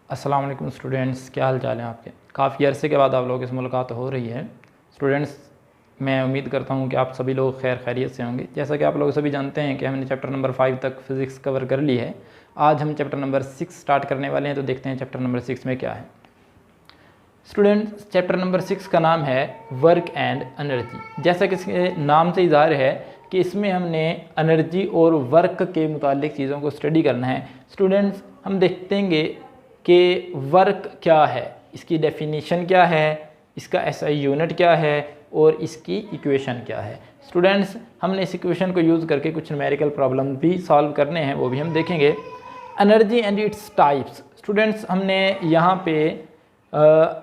अस्सलाम वालेकुम स्टूडेंट्स, क्या हाल चाल है आपके। काफ़ी अरसे के बाद आप लोगों से मुलाकात हो रही है। स्टूडेंट्स, मैं उम्मीद करता हूं कि आप सभी लोग खैर खैरियत से होंगे। जैसा कि आप लोग सभी जानते हैं कि हमने चैप्टर नंबर 5 तक फ़िज़िक्स कवर कर ली है। आज हम चैप्टर नंबर 6 स्टार्ट करने वाले हैं, तो देखते हैं चैप्टर नंबर 6 में क्या है। स्टूडेंट्स, चैप्टर नंबर 6 का नाम है वर्क एंड एनर्जी। जैसा कि इसके नाम से इज़हार है कि इसमें हमने एनर्जी और वर्क के मुतालिक चीज़ों को स्टडी करना है। स्टूडेंट्स, हम देखेंगे कि वर्क क्या है, इसकी डेफिनेशन क्या है, इसका एसआई यूनिट क्या है और इसकी इक्वेशन क्या है। स्टूडेंट्स, हमने इस इक्वेशन को यूज़ करके कुछ न्यूमेरिकल प्रॉब्लम भी सॉल्व करने हैं, वो भी हम देखेंगे। Energy and its types. Students, हमने यहाँ पे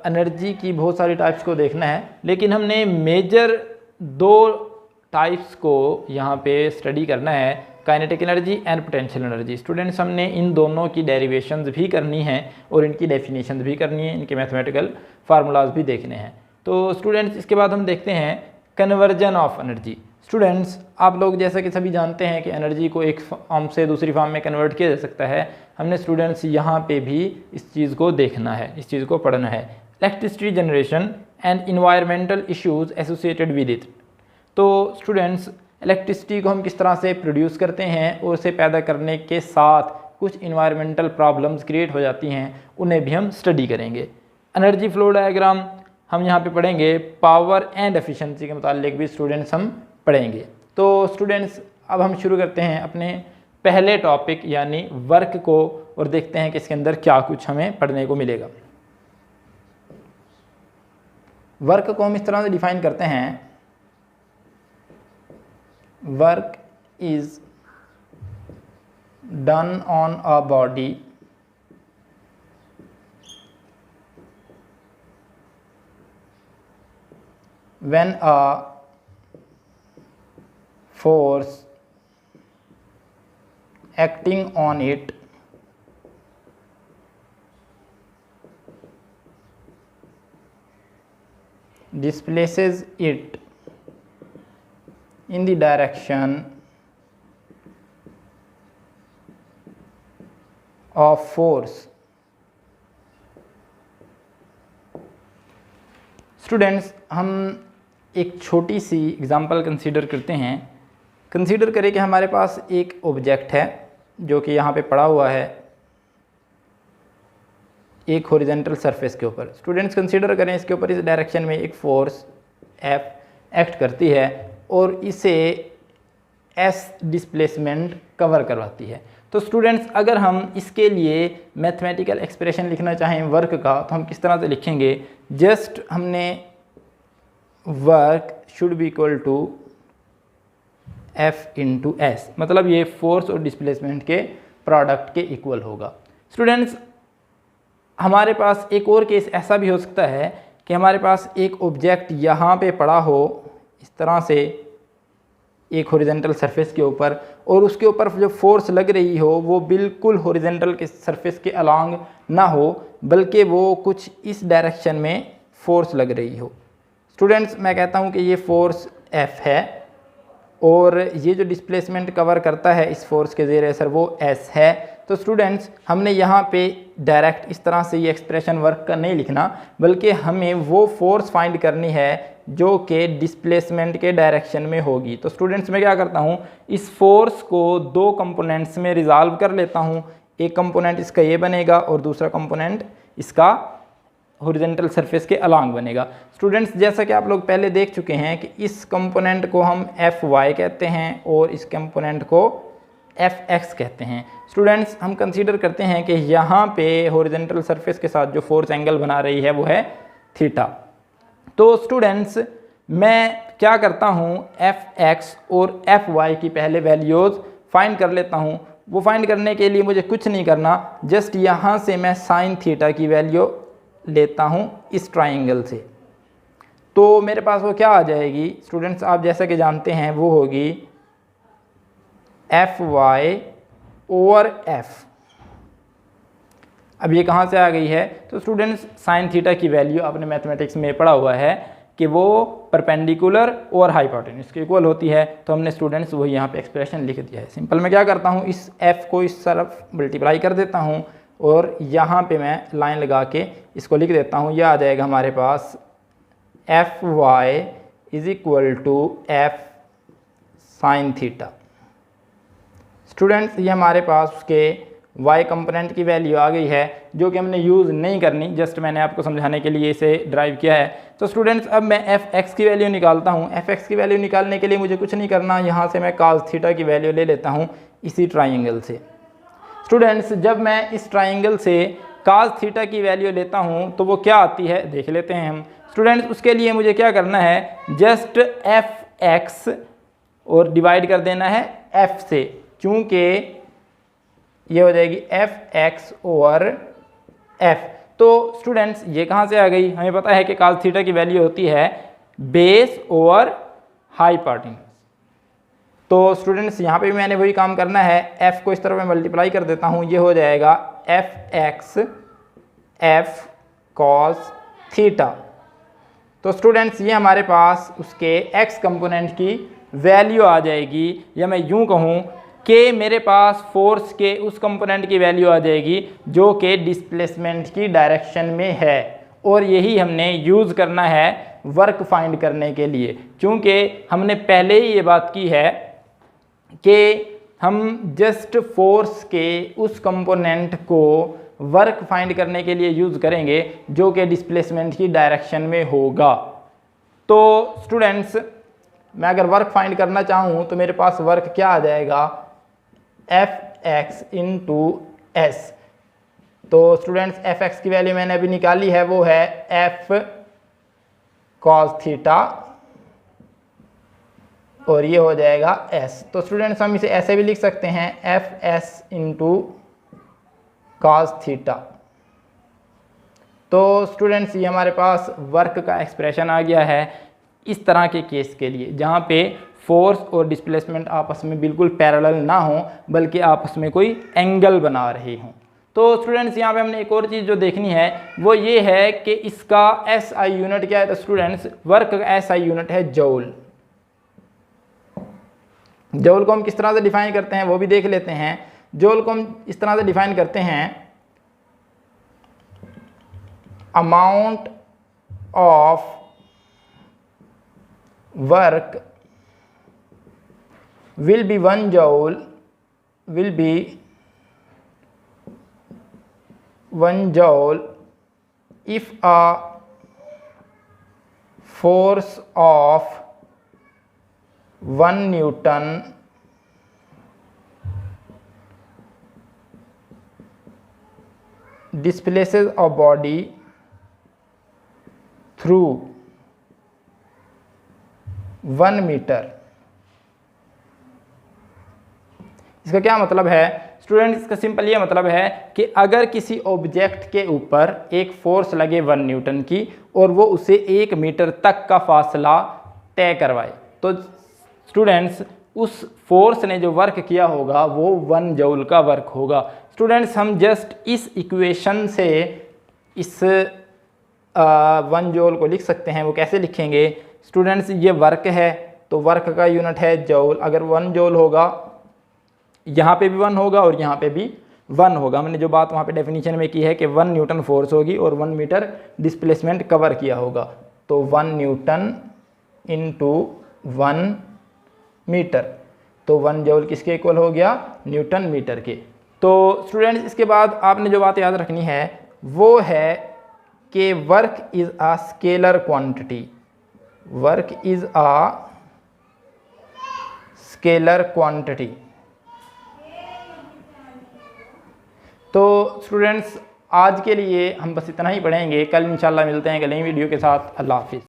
एनर्जी की बहुत सारी टाइप्स को देखना है, लेकिन हमने मेजर दो टाइप्स को यहाँ पे स्टडी करना है, kinetic energy and potential energy. Students, हमने इन दोनों की डेरिवेशंस भी करनी है और इनकी डेफिनेशंस भी करनी है, इनके मैथमेटिकल फार्मूलाज भी देखने हैं। तो स्टूडेंट्स, इसके बाद हम देखते हैं कन्वर्जन ऑफ एनर्जी। स्टूडेंट्स, आप लोग जैसा कि सभी जानते हैं कि एनर्जी को एक फॉर्म से दूसरी फॉर्म में कन्वर्ट किया जा सकता है। हमने स्टूडेंट्स यहाँ पे भी इस चीज़ को देखना है, इस चीज़ को पढ़ना है। Electricity generation and environmental issues associated with it. तो स्टूडेंट्स, इलेक्ट्रिसिटी को हम किस तरह से प्रोड्यूस करते हैं और उसे पैदा करने के साथ कुछ इन्वायरमेंटल प्रॉब्लम्स क्रिएट हो जाती हैं, उन्हें भी हम स्टडी करेंगे। एनर्जी फ्लो डायग्राम हम यहाँ पे पढ़ेंगे। पावर एंड एफिशिएंसी के मुतालिक भी स्टूडेंट्स हम पढ़ेंगे। तो स्टूडेंट्स, अब हम शुरू करते हैं अपने पहले टॉपिक यानी वर्क को और देखते हैं कि इसके अंदर क्या कुछ हमें पढ़ने को मिलेगा। वर्क को हम इस तरह से डिफाइन करते हैं, work is done on a body when a force acting on it displaces it in the direction of force। Students, हम एक छोटी सी एग्जांपल कंसीडर करते हैं। कंसीडर करें कि हमारे पास एक ऑब्जेक्ट है जो कि यहाँ पे पड़ा हुआ है एक हॉरिजॉन्टल सरफेस के ऊपर। स्टूडेंट्स, कंसीडर करें इसके ऊपर इस डायरेक्शन में एक फोर्स F एक्ट करती है और इसे S डिस्प्लेसमेंट कवर करवाती है। तो स्टूडेंट्स, अगर हम इसके लिए मैथमेटिकल एक्सप्रेशन लिखना चाहें वर्क का, तो हम किस तरह से लिखेंगे। जस्ट हमने work should be equal to F into S, मतलब ये फोर्स और डिस्प्लेसमेंट के प्रोडक्ट के इक्वल होगा। स्टूडेंट्स, हमारे पास एक और केस ऐसा भी हो सकता है कि हमारे पास एक ऑब्जेक्ट यहाँ पे पड़ा हो इस तरह से एक हॉरिजॉन्टल सरफेस के ऊपर, और उसके ऊपर जो फोर्स लग रही हो वो बिल्कुल हॉरिजॉन्टल के सरफेस के अलोंग ना हो, बल्कि वो कुछ इस डायरेक्शन में फोर्स लग रही हो। स्टूडेंट्स, मैं कहता हूँ कि ये फोर्स F है और ये जो डिस्प्लेसमेंट कवर करता है इस फोर्स के ज़ेरे असर वो S है। तो स्टूडेंट्स, हमने यहाँ पे डायरेक्ट इस तरह से ये एक्सप्रेशन वर्क का नहीं लिखना, बल्कि हमें वो फोर्स फाइंड करनी है जो कि डिस्प्लेसमेंट के डायरेक्शन में होगी। तो स्टूडेंट्स, मैं क्या करता हूँ, इस फोर्स को दो कंपोनेंट्स में रिजॉल्व कर लेता हूँ। एक कंपोनेंट इसका ये बनेगा और दूसरा कंपोनेंट इसका हॉरिजॉन्टल सरफेस के अलोंग बनेगा। स्टूडेंट्स, जैसा कि आप लोग पहले देख चुके हैं कि इस कंपोनेंट को हम Fy कहते हैं और इस कंपोनेंट को Fx कहते हैं। स्टूडेंट्स, हम कंसीडर करते हैं कि यहाँ पे हॉरिजॉन्टल सरफेस के साथ जो फोर्स एंगल बना रही है वो है थीटा। तो स्टूडेंट्स, मैं क्या करता हूँ, Fx और Fy की पहले वैल्यूज़ फाइंड कर लेता हूँ। वो फाइंड करने के लिए मुझे कुछ नहीं करना, जस्ट यहाँ से मैं साइन थीटा की वैल्यू लेता हूँ इस ट्राइंगल से। तो मेरे पास वो क्या आ जाएगी स्टूडेंट्स, आप जैसा कि जानते हैं वो होगी Fy ओवर F। अब ये कहाँ से आ गई है, तो स्टूडेंट्स, साइन थीटा की वैल्यू आपने मैथमेटिक्स में पढ़ा हुआ है कि वो परपेंडिकुलर और हाइपोटेन्यूज के इक्वल होती है। तो हमने स्टूडेंट्स वही यहाँ पे एक्सप्रेशन लिख दिया है। सिंपल मैं क्या करता हूँ, इस f को इस तरफ मल्टीप्लाई कर देता हूँ और यहाँ पे मैं लाइन लगा के इसको लिख देता हूँ। यह आ जाएगा हमारे पास F Y is equal to F sine theta. Students ये हमारे पास उसके y कंपोनेंट की वैल्यू आ गई है, जो कि हमने यूज़ नहीं करनी, जस्ट मैंने आपको समझाने के लिए इसे ड्राइव किया है। तो स्टूडेंट्स अब मैं f(x) की वैल्यू निकालता हूँ। f(x) की वैल्यू निकालने के लिए मुझे कुछ नहीं करना, यहाँ से मैं cos थीटा की वैल्यू ले लेता हूँ इसी ट्राइंगल से। स्टूडेंट्स जब मैं इस ट्राइंगल से cos थीटा की वैल्यू लेता हूँ तो वो क्या आती है देख लेते हैं हम। स्टूडेंट्स उसके लिए मुझे क्या करना है, जस्ट f(x) और डिवाइड कर देना है f से, क्योंकि ये हो जाएगी f(x) ओवर f। तो स्टूडेंट्स ये कहाँ से आ गई, हमें पता है कि cos थीटा की वैल्यू होती है बेस ओवर हाइपोटेन्यूज। तो स्टूडेंट्स यहाँ पे भी मैंने वही काम करना है, f को इस तरह मैं मल्टीप्लाई कर देता हूँ, ये हो जाएगा f(x) f cos थीटा। तो स्टूडेंट्स ये हमारे पास उसके x कंपोनेंट की वैल्यू आ जाएगी, या मैं यूँ कहूँ कि मेरे पास फोर्स के उस कंपोनेंट की वैल्यू आ जाएगी जो कि डिस्प्लेसमेंट की डायरेक्शन में है। और यही हमने यूज़ करना है वर्क फाइंड करने के लिए, क्योंकि हमने पहले ही ये बात की है कि हम जस्ट फोर्स के उस कंपोनेंट को वर्क फाइंड करने के लिए यूज़ करेंगे जो कि डिस्प्लेसमेंट की डायरेक्शन में होगा। तो स्टूडेंट्स मैं अगर वर्क फाइंड करना चाहूँ तो मेरे पास वर्क क्या आ जाएगा, f(x) इंटू s। तो स्टूडेंट्स f(x) की वैल्यू मैंने अभी निकाली है, वो है f cos थीटा और ये हो जाएगा s। तो स्टूडेंट्स हम इसे ऐसे भी लिख सकते हैं fs इंटू cos थीटा। तो स्टूडेंट्स ये हमारे पास वर्क का एक्सप्रेशन आ गया है इस तरह के केस के लिए, जहाँ पे फोर्स और डिस्प्लेसमेंट आपस में बिल्कुल पैरेलल ना हो बल्कि आपस में कोई एंगल बना रहे हों। तो स्टूडेंट्स यहाँ पे हमने एक और चीज़ जो देखनी है वो ये है कि इसका SI यूनिट क्या है। तो स्टूडेंट्स वर्क का SI यूनिट है जूल। जूल को हम किस तरह से डिफाइन करते हैं वो भी देख लेते हैं। जूल को हम इस तरह से डिफाइन करते हैं, amount of work will be 1 joule will be 1 joule if a force of 1 Newton displaces a body through 1 metre. इसका क्या मतलब है स्टूडेंट, इसका सिंपल ये मतलब है कि अगर किसी ऑब्जेक्ट के ऊपर एक फोर्स लगे 1 न्यूटन की और वो उसे 1 मीटर तक का फासला तय करवाए, तो स्टूडेंट्स उस फोर्स ने जो वर्क किया होगा वो 1 जूल का वर्क होगा। स्टूडेंट्स हम जस्ट इस इक्वेशन से इस 1 जूल को लिख सकते हैं। वो कैसे लिखेंगे स्टूडेंट्स, ये वर्क है तो वर्क का यूनिट है जूल। अगर 1 जूल होगा यहाँ पे भी 1 होगा और यहाँ पे भी 1 होगा। हमने जो बात वहाँ पे डेफिनेशन में की है कि 1 न्यूटन फोर्स होगी और 1 मीटर डिस्प्लेसमेंट कवर किया होगा, तो 1 न्यूटन इंटू 1 मीटर, तो 1 जूल किसके इक्वल हो गया, न्यूटन मीटर के। तो स्टूडेंट्स इसके बाद आपने जो बात याद रखनी है वो है कि work is a scalar quantity. Work is a scalar quantity. तो स्टूडेंट्स आज के लिए हम बस इतना ही पढ़ेंगे, कल इंशाल्लाह मिलते हैं एक नई वीडियो के साथ। अल्लाह हाफिज़।